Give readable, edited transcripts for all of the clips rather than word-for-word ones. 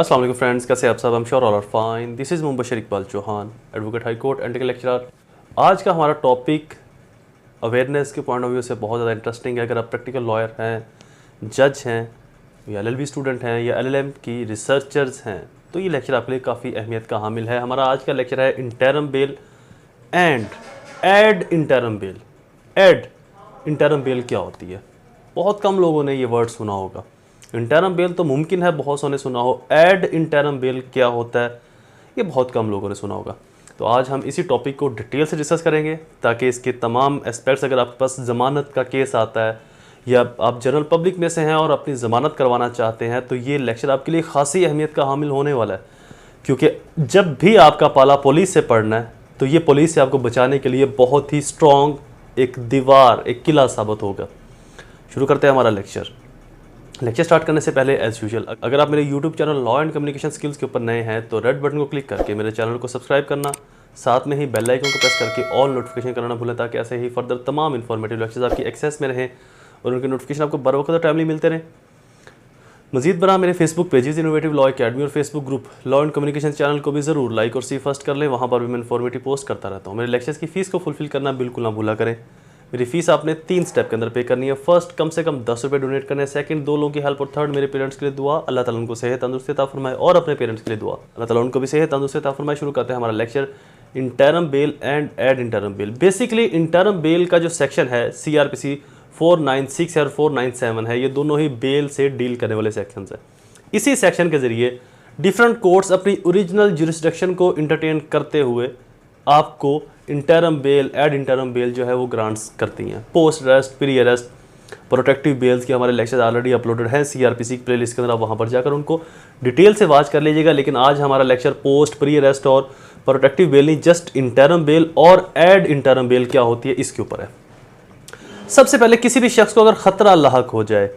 अस्सलाम वालेकुम फ्रेंड्स, कैसे आप सब? I am sure all are fine. This is Mubashar Iqbal Chauhan, advocate high court and lecturer. आज का हमारा टॉपिक अवेयरनेस के पॉइंट ऑफ व्यू से बहुत ज़्यादा इंटरेस्टिंग है। अगर आप प्रैक्टिकल लॉयर हैं, जज हैं या एलएलबी स्टूडेंट हैं या एलएलएम की रिसर्चर्स हैं तो ये लेक्चर आपके लिए काफ़ी अहमियत का हामिल है। हमारा आज का लेक्चर है interim bail and ad interim bail. Ad interim bail क्या होती है? बहुत कम लोगों ने ये वर्ड सुना होगा। इंटरम बेल तो मुमकिन है बहुत सौ ने सुना हो। एड इंटरम बेल क्या होता है ये बहुत कम लोगों ने सुना होगा। तो आज हम इसी टॉपिक को डिटेल से डिस्कस करेंगे ताकि इसके तमाम एस्पेक्ट्स, अगर आपके पास ज़मानत का केस आता है या आप जनरल पब्लिक में से हैं और अपनी ज़मानत करवाना चाहते हैं तो ये लेक्चर आपके लिए खासी अहमियत का हामिल होने वाला है। क्योंकि जब भी आपका पाला पुलिस से पड़ना है तो ये पुलिस से आपको बचाने के लिए बहुत ही स्ट्रॉन्ग एक दीवार, एक किला साबित होगा। शुरू करते हैं हमारा लेक्चर स्टार्ट करने से पहले एज यूजुअल, अगर आप मेरे YouTube channel law and communication skills के ऊपर नए हैं तो रेड बटन को क्लिक करके मेरे चैनल को सब्सक्राइब करना, साथ में ही बेल आइकन को प्रेस करके ऑल नोटिफिकेशन करना भूलें ताकि ऐसे ही फर्दर तमाम इन्फॉर्मेटिव लेक्चर्स आपकी एक्सेस में रहें और उनके नोटिफिकेशन आपको बर वक्त टाइमली मिलते रहें। मजीद बना मेरे Facebook pages innovative law academy और Facebook group law and communication channel को भी ज़रूर लाइक और सी फर्स्ट कर लें। वहाँ पर भी मैं इन्फॉर्मेटिव पोस्ट करता रहता हूँ। मेरे लेक्चर्स की फ़ीस को फुलफिल करना बिल्कुल ना भूला करें। मेरी फीस आपने 3 स्टेप के अंदर पे करनी है। फर्स्ट, कम से कम 10 रुपये डोनेट करने हैं। सेकंड, 2 लोगों की हेल्प। और थर्ड, मेरे पेरेंट्स के लिए दुआ। अल्लाह ताला उनको सेहत तंदुरुस्ती अता फरमाए और अपने पेरेंट्स के लिए दुआ, अल्लाह ताला उनको भी सेहत तंदुरुस्ती अता फरमाए। शुरू करते हैं हमारा lecture interim bail and ad interim bail. Basically interim bail का जो सेक्शन है CRPC 496 और 497 है, ये दोनों ही बेल से डील करने वाले सेक्शन है। इसी सेक्शन के जरिए डिफरेंट कोर्ट्स अपनी ओरिजिनल जुरिस्डिक्शन को इंटरटेन करते हुए आपको interim bail, ad interim bail जो है वो ग्रांट्स करती हैं। Post arrest, pre arrest, protective bails के हमारे लेक्चर ऑलरेडी अपलोडेड हैं CRPC की प्लेलिस्ट के अंदर, आप वहाँ पर जाकर उनको डिटेल से वॉच कर लीजिएगा। लेकिन आज हमारा लेक्चर पोस्ट, प्री अरेस्ट और प्रोटेक्टिव बेल नहीं, जस्ट इंटरम बेल और एड इंटरम बेल क्या होती है इसके ऊपर है। सबसे पहले किसी भी शख्स को अगर ख़तरा लाहक हो जाए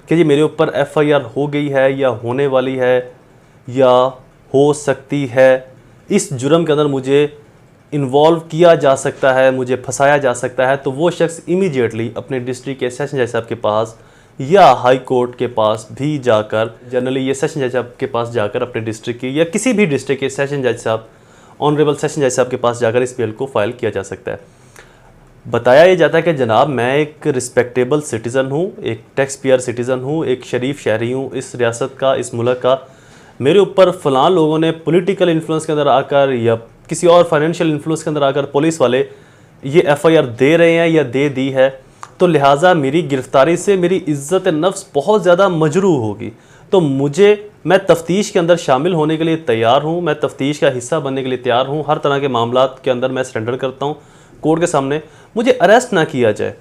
कि जी मेरे ऊपर FIR हो गई है या होने वाली है या हो सकती है, इस जुर्म के अंदर मुझे इन्वॉल्व किया जा सकता है, मुझे फंसाया जा सकता है, तो वो शख्स इमीडिएटली अपने डिस्ट्रिक्ट के सेशन जज साहब के पास या हाई कोर्ट के पास भी जाकर, जनरली ये सेशन जज साहब के पास जाकर अपने डिस्ट्रिक्ट की या किसी भी डिस्ट्रिक्ट के सेशन जज साहब, ऑनरेबल सेशन जज साहब के पास जाकर इस बेल को फाइल किया जा सकता है। बताया ये जाता है कि जनाब मैं एक रिस्पेक्टेबल सिटीज़न हूँ, एक टैक्स पेयर सिटीज़न हूँ, एक शरीफ शहरी हूँ इस रियासत का, इस मुल्क का। मेरे ऊपर फ़लाँ लोगों ने पॉलिटिकल इन्फ्लुएंस के अंदर आकर या किसी और फाइनेंशियल इन्फ्लुएंस के अंदर आकर पुलिस वाले ये FIR दे रहे हैं या दे दी है, तो लिहाजा मेरी गिरफ्तारी से मेरी इज़्ज़त नफ्स बहुत ज़्यादा मजरूह होगी। तो मैं तफ्तीश के अंदर शामिल होने के लिए तैयार हूँ, मैं तफ्तीश का हिस्सा बनने के लिए तैयार हूँ। हर तरह के मामलात के अंदर मैं सरेंडर करता हूँ कोर्ट के सामने, मुझे अरेस्ट ना किया जाए।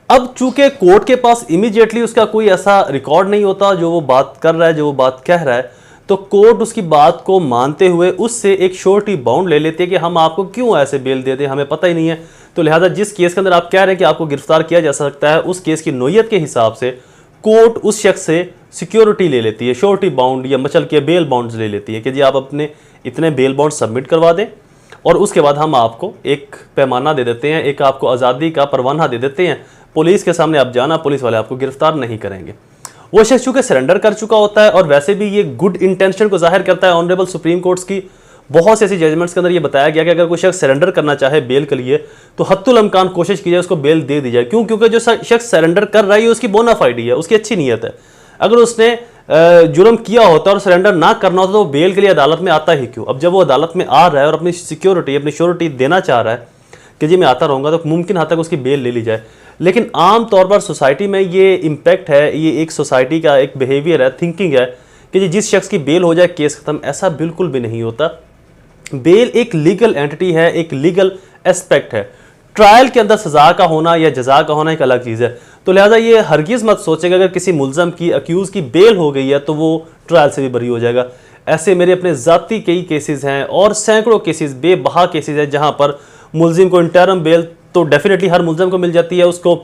अब चूंकि कोर्ट के पास इमीडिएटली उसका कोई ऐसा रिकॉर्ड नहीं होता जो वो बात कर रहा है, जो वो बात कह रहा है, तो कोर्ट उसकी बात को मानते हुए उससे एक श्योरिटी बाउंड ले लेती है कि हम आपको क्यों ऐसे बेल दे दें, हमें पता ही नहीं है। तो लिहाजा जिस केस के अंदर आप कह रहे हैं कि आपको गिरफ्तार किया जा सकता है, उस केस की नोयत के हिसाब से कोर्ट उस शख्स से सिक्योरिटी ले लेती है, श्योरिटी बाउंड या मचल के बेल बाउंड ले लेती है कि जी आप अपने इतने बेल बाउंड सबमिट करवा दें और उसके बाद हम आपको एक पैमाना दे देते हैं, एक आपको आज़ादी का परवाना दे देते हैं। पुलिस के सामने आप जाना, पुलिस वाले आपको गिरफ्तार नहीं करेंगे। वो शख्स चूंकि सरेंडर कर चुका होता है और वैसे भी ये गुड इंटेंशन को जाहिर करता है। ऑनरेबल सुप्रीम कोर्ट्स की बहुत से ऐसी जजमेंट्स के अंदर ये बताया गया कि अगर कोई शख्स सरेंडर करना चाहे बेल के लिए तो हत्तुल इम्कान कोशिश की जाए उसको बेल दे दी जाए। क्यों? क्योंकि जो शख्स सरेंडर कर रहा है उसकी बोनाफाइडी है, उसकी अच्छी नीयत है। अगर उसने जुर्म किया होता और सरेंडर ना करना होता तो बेल के लिए अदालत में आता ही क्यों? अब जब वो अदालत में आ रहा है और अपनी सिक्योरिटी, अपनी श्योरिटी देना चाह रहा है कि जी मैं आता रहूँगा, तो मुमकिन हद तक उसकी बेल ले ली जाए। लेकिन आम तौर पर सोसाइटी में ये इम्पैक्ट है, ये एक सोसाइटी का एक बिहेवियर है, थिंकिंग है कि जी जिस शख्स की बेल हो जाए केस खत्म। ऐसा बिल्कुल भी नहीं होता। बेल एक लीगल एंटिटी है, एक लीगल एस्पेक्ट है। ट्रायल के अंदर सज़ा का होना या जजा का होना एक अलग चीज़ है। तो लिहाजा ये हरगिज़ मत सोचेगा अगर किसी मुलजम की, अक्यूज़ की बेल हो गई है तो वो ट्रायल से भी बरी हो जाएगा। ऐसे मेरे अपने ज़ाती कई केसेस हैं और सैकड़ों केसेस, बेबहा केसेस हैं जहाँ पर मुलजिम को इंटरम बेल तो डेफिनेटली हर मुलजम को मिल जाती है, उसको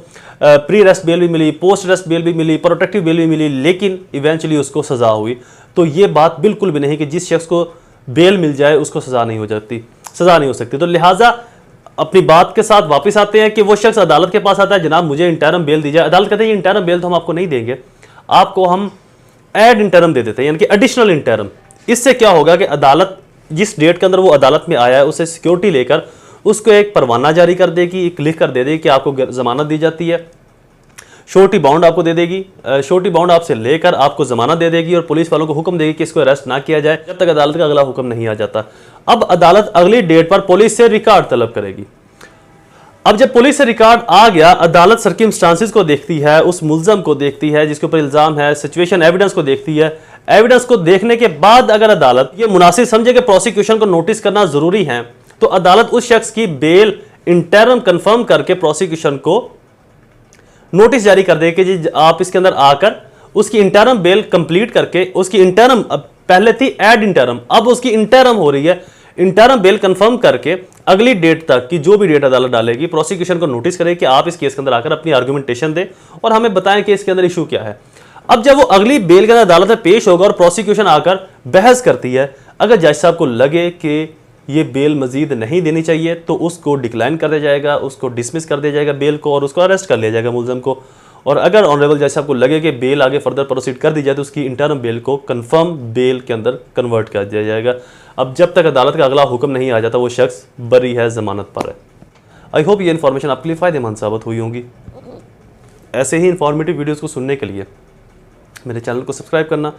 प्री अरेस्ट बेल भी मिली, पोस्ट अरेस्ट बेल भी मिली, प्रोटेक्टिव बेल भी मिली, लेकिन इवेंचुअली उसको सज़ा हुई। तो ये बात बिल्कुल भी नहीं कि जिस शख्स को बेल मिल जाए उसको सज़ा नहीं हो सकती। तो लिहाजा अपनी बात के साथ वापस आते हैं कि वो शख्स अदालत के पास आता है, जनाब मुझे इंटरम बेल दी जाए। अदालत कहते हैं इंटरम बेल तो हम आपको नहीं देंगे, आपको हम एड इंटरम दे देते हैं, यानी कि एडिशनल इंटरम। इससे क्या होगा कि अदालत जिस डेट के अंदर वो अदालत में आया है उससे सिक्योरिटी लेकर उसको एक परवाना जारी कर देगी, एक लिख कर दे देगी कि आपको जमानत दी जाती है, श्योरिटी बाउंड आपको दे देगी, श्योरिटी बाउंड आपसे लेकर आपको जमानत दे देगी और पुलिस वालों को हुक्म देगी कि इसको अरेस्ट ना किया जाए जब तक अदालत का अगला हुक्म नहीं आ जाता। अब अदालत अगली डेट पर पुलिस से रिकॉर्ड तलब करेगी। अब जब पुलिस से रिकॉर्ड आ गया, अदालत सर्कमस्टांसेस को देखती है, उस मुल्जम को देखती है जिसके ऊपर इल्जाम है, सिचुएशन एविडेंस को देखती है। एविडेंस को देखने के बाद अगर अदालत ये मुनासिब समझे कि प्रोसिक्यूशन को नोटिस करना जरूरी है, तो अदालत उस शख्स की बेल इंटरम कंफर्म करके प्रोसिक्यूशन को नोटिस जारी कर दे कि जी आप इसके अंदर आकर उसकी इंटरम बेल कंप्लीट करके, उसकी इंटरम पहले थी एड इंटरम, अब उसकी इंटरम हो रही है, इंटरम बेल कंफर्म करके अगली डेट तक की जो भी डेट अदालत डालेगी प्रोसिक्यूशन को नोटिस करे कि आप इस केस के अंदर आकर अपनी आर्गुमेंटेशन दें और हमें बताएं कि इसके अंदर इशू क्या है। अब जब वो अगली बेल के अंदर अदालत में पेश होगा और प्रोसिक्यूशन आकर बहस करती है, अगर जज साहब को लगे कि ये बेल मजीद नहीं देनी चाहिए तो उसको डिक्लाइन कर दिया जाएगा, उसको डिसमिस कर दिया जाएगा बेल को और उसको अरेस्ट कर लिया जाएगा मुलजम को। और अगर ऑनरेबल जज साहब को लगे कि बेल आगे फर्दर प्रोसीड कर दी जाए तो उसकी इंटरम बेल को कंफर्म बेल के अंदर कन्वर्ट कर दिया जाएगा। अब जब तक अदालत का अगला हुक्म नहीं आ जाता वो शख्स बरी है, जमानत पर है। आई होप ये इन्फॉर्मेशन आपके लिए फ़ायदेमंद साबित हुई होंगी। ऐसे ही इन्फॉर्मेटिव वीडियोज़ को सुनने के लिए मेरे चैनल को सब्सक्राइब करना,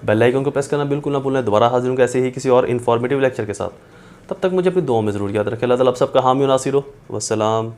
बेल आइकन को प्रेस करना बिल्कुल ना भूलें। दोबारा हाजिर होंगे ऐसे ही किसी और इन्फॉर्मेटिव लेक्चर के साथ। तब तक मुझे अपनी दुआओं में ज़रूर याद रखें। अल्लाह ताला आप सबका हामी और नासिर हो। वस्सलाम।